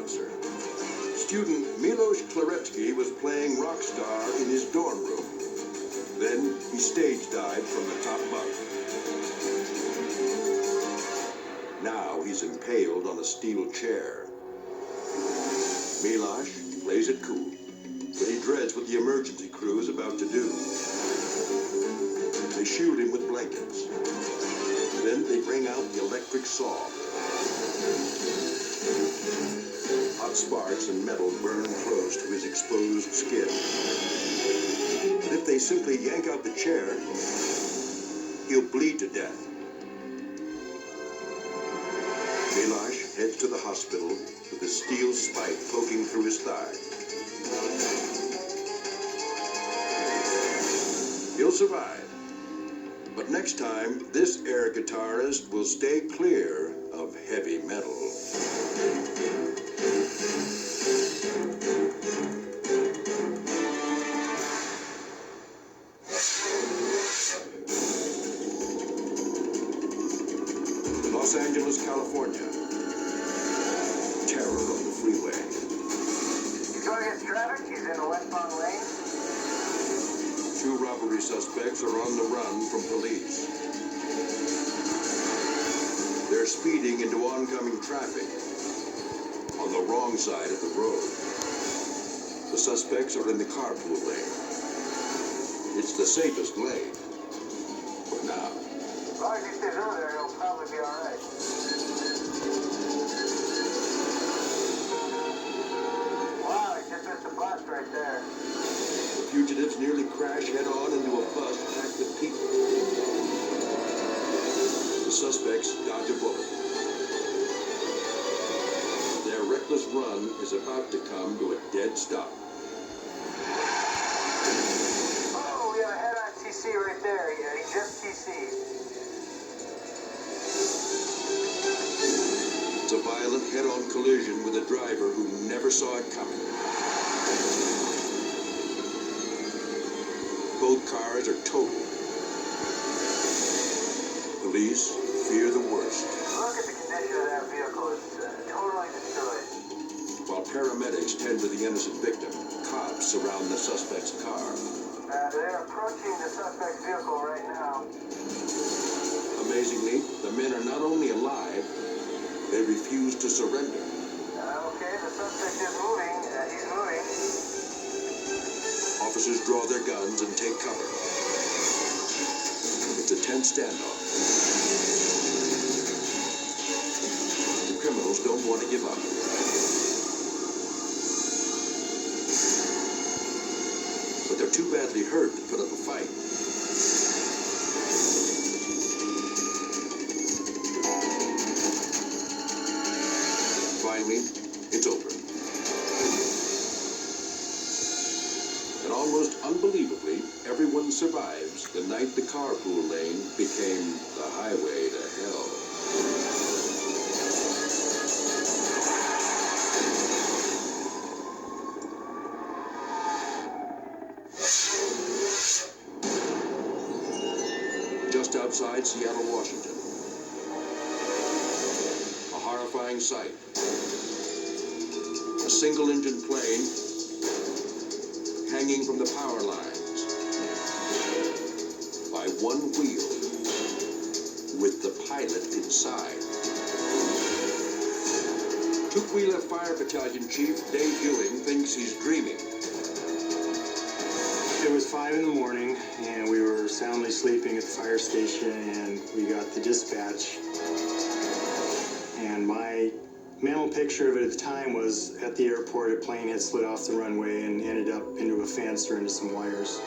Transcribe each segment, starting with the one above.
announcer. Student Milos Klaretsky was playing rock star in his dorm room. Then he stage dived from the top bunk. Now he's impaled on a steel chair. Milos plays it cool, but he dreads what the emergency crew is about to do. They shield him with blankets. Then they bring out the electric saw. Hot sparks and metal burn close to his exposed skin. But if they simply yank out the chair, he'll bleed to death. Milos heads to the hospital with a steel spike poking through his thigh. He'll survive. But next time, this air guitarist will stay clear of heavy metal. Los Angeles, California. Terror on the freeway. He's going against traffic. He's in the westbound lane. Two robbery suspects are on the run from police. They're speeding into oncoming traffic on the wrong side of the road. The suspects are in the carpool lane. It's the safest lane for now. As long as he stays over there, he'll probably be all right. Wow, he just missed a bus right there. The fugitives nearly crash head-on into a bus packed with people. The suspects dodge a bullet. Their reckless run is about to come to a dead stop. Oh, we have a head-on TC right there. Yeah, he just TC'd. It's a violent head-on collision with a driver who never saw it coming. Both cars are totaled. Police fear the worst. Look at the condition of that vehicle. It's totally destroyed. While paramedics tend to the innocent victim, cops surround the suspect's car. They're approaching the suspect's vehicle right now. Amazingly, the men are not only alive, they refuse to surrender. Okay, the suspect is moving. He's moving. Officers draw their guns and take cover. It's a tense standoff. The criminals don't want to give up. But they're too badly hurt to put up a fight. Finally, it's over. And almost unbelievably, everyone survives the night the carpool lane became the highway to hell. Just outside Seattle, Washington. A horrifying sight. A single-engine plane hanging from the power lines by one wheel with the pilot inside. Tukwila Fire Battalion Chief Dave Ewing thinks he's dreaming. It was 5 in the morning, and we were soundly sleeping at the fire station, and we got the dispatch. And my mental picture of it at the time was at the airport, a plane had slid off the runway and ended up into a fence or into some wires.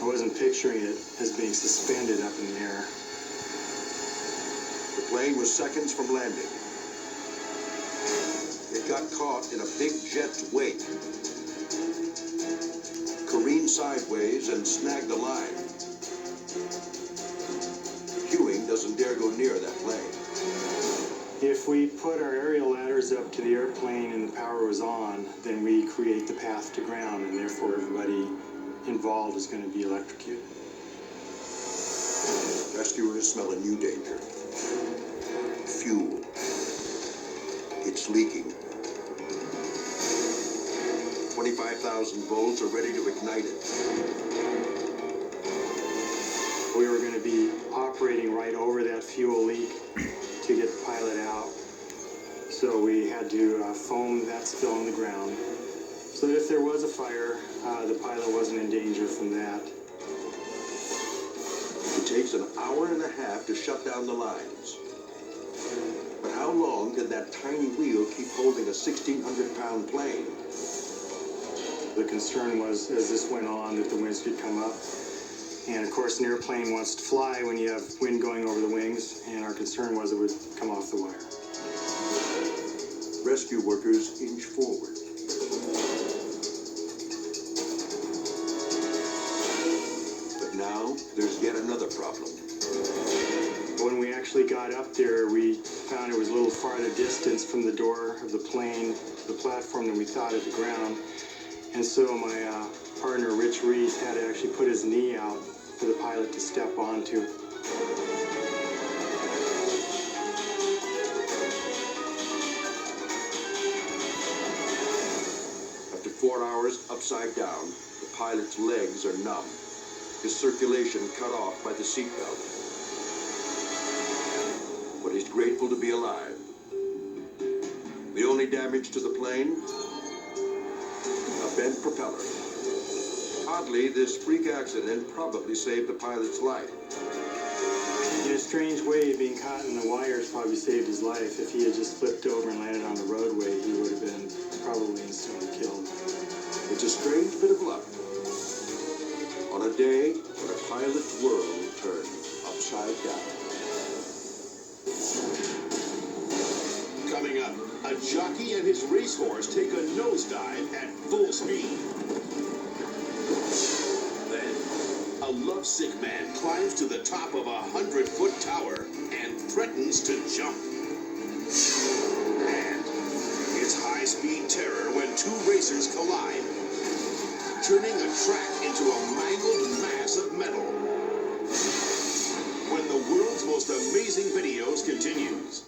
I wasn't picturing it as being suspended up in the air. The plane was seconds from landing. It got caught in a big jet's wake, careened sideways and snagged the line. Ewing doesn't dare go near that plane. If we put our aerial ladders up to the airplane and the power was on, then we create the path to ground, and therefore everybody involved is going to be electrocuted. Rescuers smell a new danger. Fuel. It's leaking. 25,000 volts are ready to ignite it. We were going to be operating right over that fuel leak to get the pilot out. So we had to foam that spill on the ground so that if there was a fire, the pilot wasn't in danger from that. It takes an hour and a half to shut down the lines. But how long can that tiny wheel keep holding a 1,600-pound plane? The concern was, as this went on, that the winds could come up. And of course, an airplane wants to fly when you have wind going over the wings, and our concern was it would come off the wire. Rescue workers inch forward. But now, there's yet another problem. When we actually got up there, we found it was a little farther distance from the door of the plane, the platform, than we thought at the ground. And so my partner, Rich Reese, had to actually put his knee out for the pilot to step onto. After 4 hours upside down, the pilot's legs are numb, his circulation cut off by the seatbelt. But he's grateful to be alive. The only damage to the plane? A bent propeller. Oddly, this freak accident probably saved the pilot's life. In a strange way, being caught in the wires probably saved his life. If he had just flipped over and landed on the roadway, he would have been probably instantly killed. It's a strange bit of luck. On a day when a pilot's world turned upside down. Coming up, a jockey and his racehorse take a nosedive at full speed. Then, a lovesick man climbs to the top of a 100-foot tower and threatens to jump. And it's high-speed terror when two racers collide, turning a track into a mangled mass of metal. When the world's most amazing videos continues.